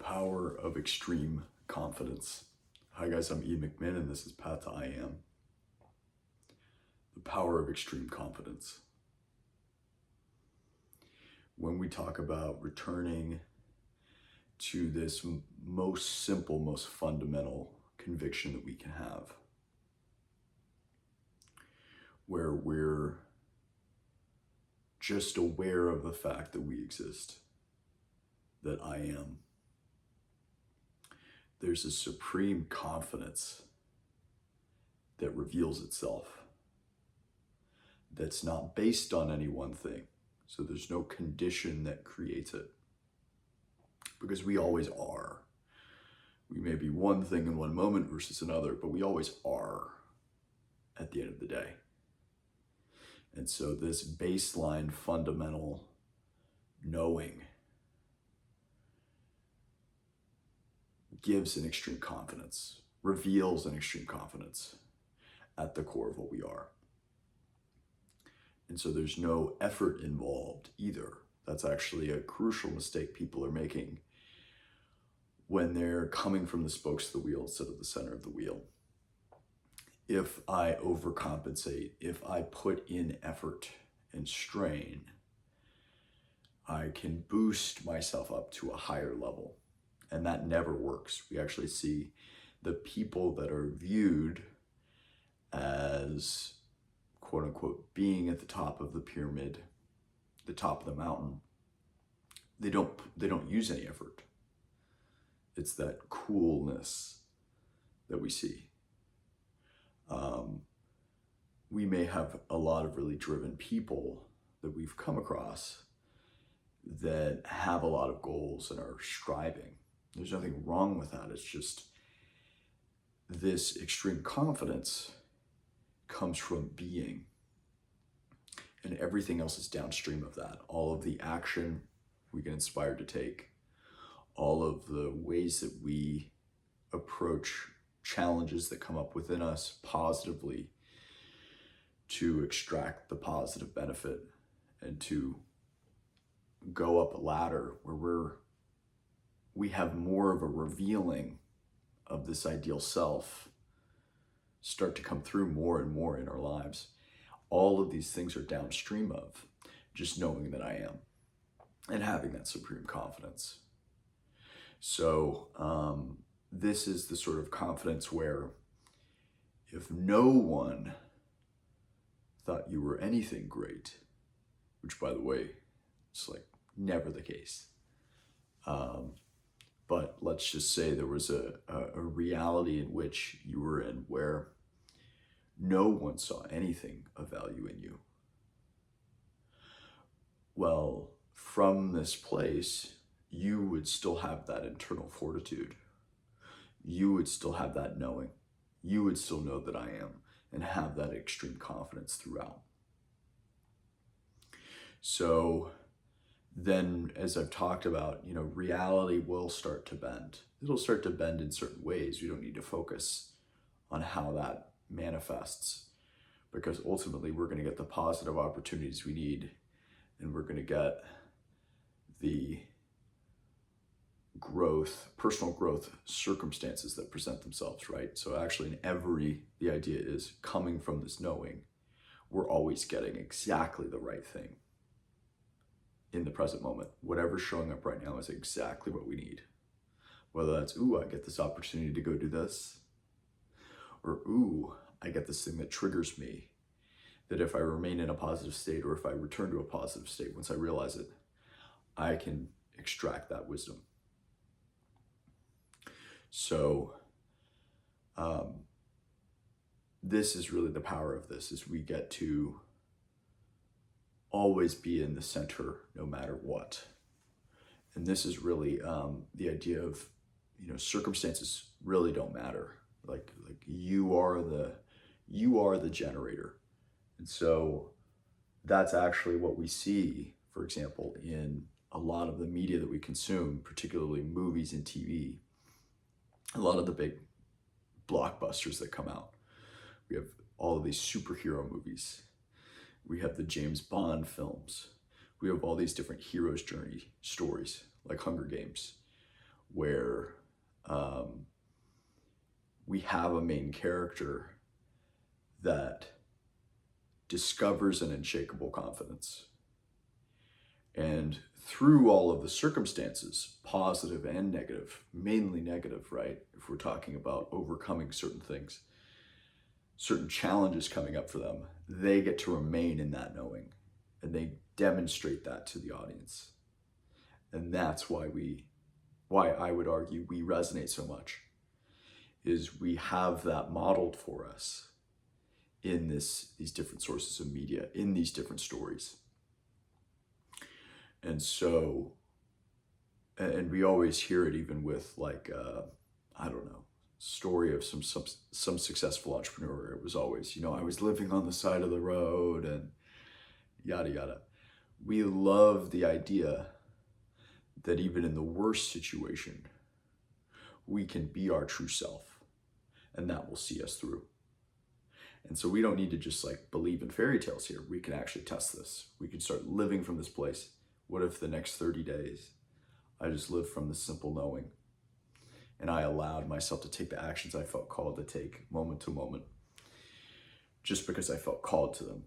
power of extreme confidence. Hi guys, I'm Ian McMinn and this is Path to I Am. The power of extreme confidence. When we talk about returning to this most simple, most fundamental conviction that we can have, where we're just aware of the fact that we exist, that I am. There's a supreme confidence that reveals itself, that's not based on any one thing. So there's no condition that creates it, because we always are. We may be one thing in one moment versus another, but we always are at the end of the day. And so this baseline fundamental knowing gives an extreme confidence, reveals an extreme confidence at the core of what we are. And so there's no effort involved either. That's actually a crucial mistake people are making when they're coming from the spokes of the wheel instead of the center of the wheel. If I overcompensate, if I put in effort and strain, I can boost myself up to a higher level. And that never works. We actually see the people that are viewed as, quote unquote, being at the top of the pyramid, the top of the mountain, they don't use any effort. It's that coolness that we see. We may have a lot of really driven people that we've come across that have a lot of goals and are striving. There's nothing wrong with that. It's just this extreme confidence comes from being, and everything else is downstream of that. All of the action we get inspired to take, all of the ways that we approach challenges that come up within us positively to extract the positive benefit and to go up a ladder where we have more of a revealing of this ideal self start to come through more and more in our lives. All of these things are downstream of just knowing that I am and having that supreme confidence. So this is the sort of confidence where if no one thought you were anything great, which by the way, it's like never the case. But let's just say there was a reality in which you were in where no one saw anything of value in you. Well, from this place, you would still have that internal fortitude. You would still have that knowing. You would still know that I am and have that extreme confidence throughout. So then, as I've talked about, reality will start to bend. It'll start to bend in certain ways. We don't need to focus on how that manifests, because ultimately we're going to get the positive opportunities we need, and we're going to get the growth, personal growth circumstances that present themselves, right? So actually the idea is coming from this knowing, we're always getting exactly the right thing in the present moment. Whatever's showing up right now is exactly what we need. Whether that's, ooh, I get this opportunity to go do this, or ooh, I get this thing that triggers me, that if I remain in a positive state or if I return to a positive state, once I realize it, I can extract that wisdom. So this is really the power of this, is we get to always be in the center no matter what. And this is really the idea of, circumstances really don't matter. Like you are the generator. And so that's actually what we see, for example, in a lot of the media that we consume, particularly movies and TV. A lot of the big blockbusters that come out. We have all of these superhero movies. We have the James Bond films. We have all these different hero's journey stories, like Hunger Games, where we have a main character that discovers an unshakable confidence. And through all of the circumstances, positive and negative, mainly negative, right? If we're talking about overcoming certain things, certain challenges coming up for them, they get to remain in that knowing, and they demonstrate that to the audience. And that's why I would argue we resonate so much, is we have that modeled for us in these different sources of media, in these different stories. And so, and we always hear it even with like, I don't know, story of some successful entrepreneur. It was always, I was living on the side of the road and yada, yada. We love the idea that even in the worst situation, we can be our true self, and that will see us through. And so we don't need to just like believe in fairy tales here. We can actually test this. We can start living from this place. What if the next 30 days, I just lived from the simple knowing, and I allowed myself to take the actions I felt called to take moment to moment, just because I felt called to them.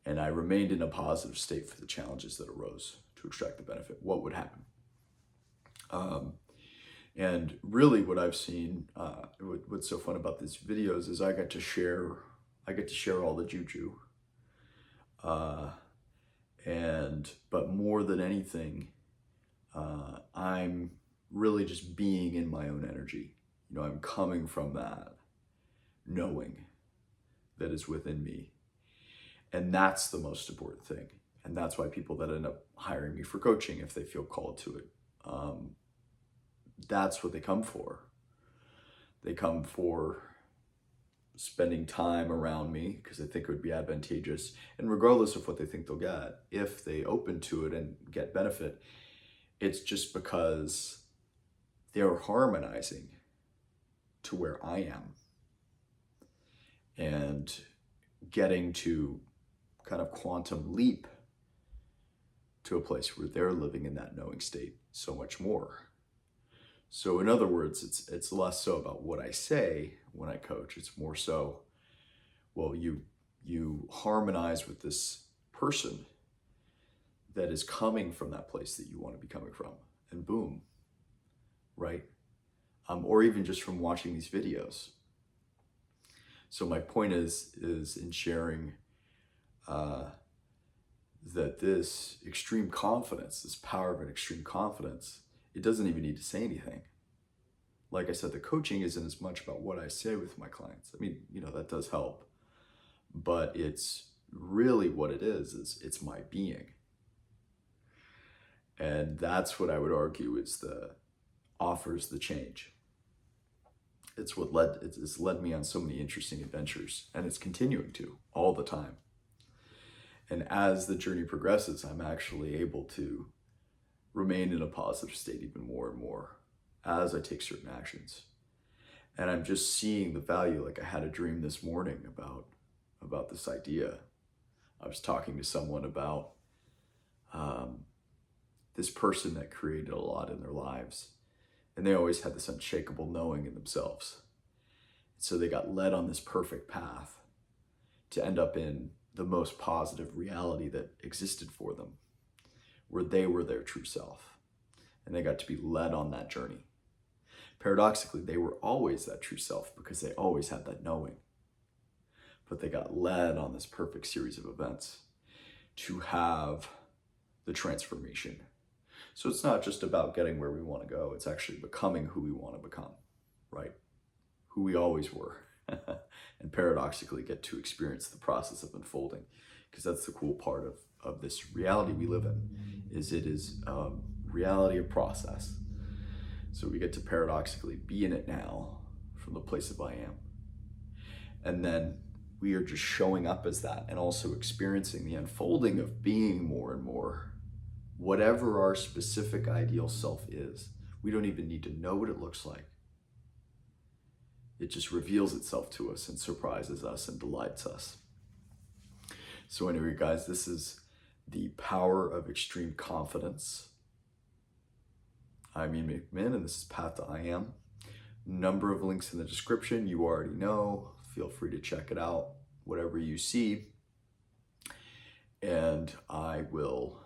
And I remained in a positive state for the challenges that arose to extract the benefit. What would happen? And really what I've seen, what's so fun about these videos is I get to share all the juju. But more than anything, I'm really just being in my own energy. I'm coming from that knowing that is within me. And that's the most important thing. And that's why people that end up hiring me for coaching, if they feel called to it, that's what they come for. They come for spending time around me because they think it would be advantageous. And regardless of what they think they'll get, if they open to it and get benefit, it's just because they're harmonizing to where I am and getting to kind of quantum leap to a place where they're living in that knowing state so much more. So in other words, it's less so about what I say when I coach. It's more so, well, you harmonize with this person that is coming from that place that you want to be coming from, and boom, right? Or even just from watching these videos. So my point is in sharing that this extreme confidence, this power of an extreme confidence, it doesn't even need to say anything. Like I said, the coaching isn't as much about what I say with my clients. I mean, that does help, but it's really what it is it's my being. And that's what I would argue offers the change. It's led me on so many interesting adventures, and it's continuing to all the time. And as the journey progresses, I'm actually able to remain in a positive state even more and more as I take certain actions. And I'm just seeing the value. Like I had a dream this morning about this idea. I was talking to someone about this person that created a lot in their lives, and they always had this unshakable knowing in themselves. So they got led on this perfect path to end up in the most positive reality that existed for them, where they were their true self, and they got to be led on that journey. Paradoxically, they were always that true self because they always had that knowing, but they got led on this perfect series of events to have the transformation. So it's not just about getting where we want to go, it's actually becoming who we want to become, right? Who we always were. And paradoxically get to experience the process of unfolding, because that's the cool part of this reality we live in, is it is reality of process. So we get to paradoxically be in it now from the place of I am. And then we are just showing up as that and also experiencing the unfolding of being more and more whatever our specific ideal self is. We don't even need to know what it looks like. It just reveals itself to us and surprises us and delights us. So anyway, guys, this is the power of extreme confidence. I'm Ian McMinn, and this is Path to I Am. Number of links in the description. You already know. Feel free to check it out, whatever you see. And I will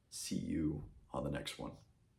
see you on the next one.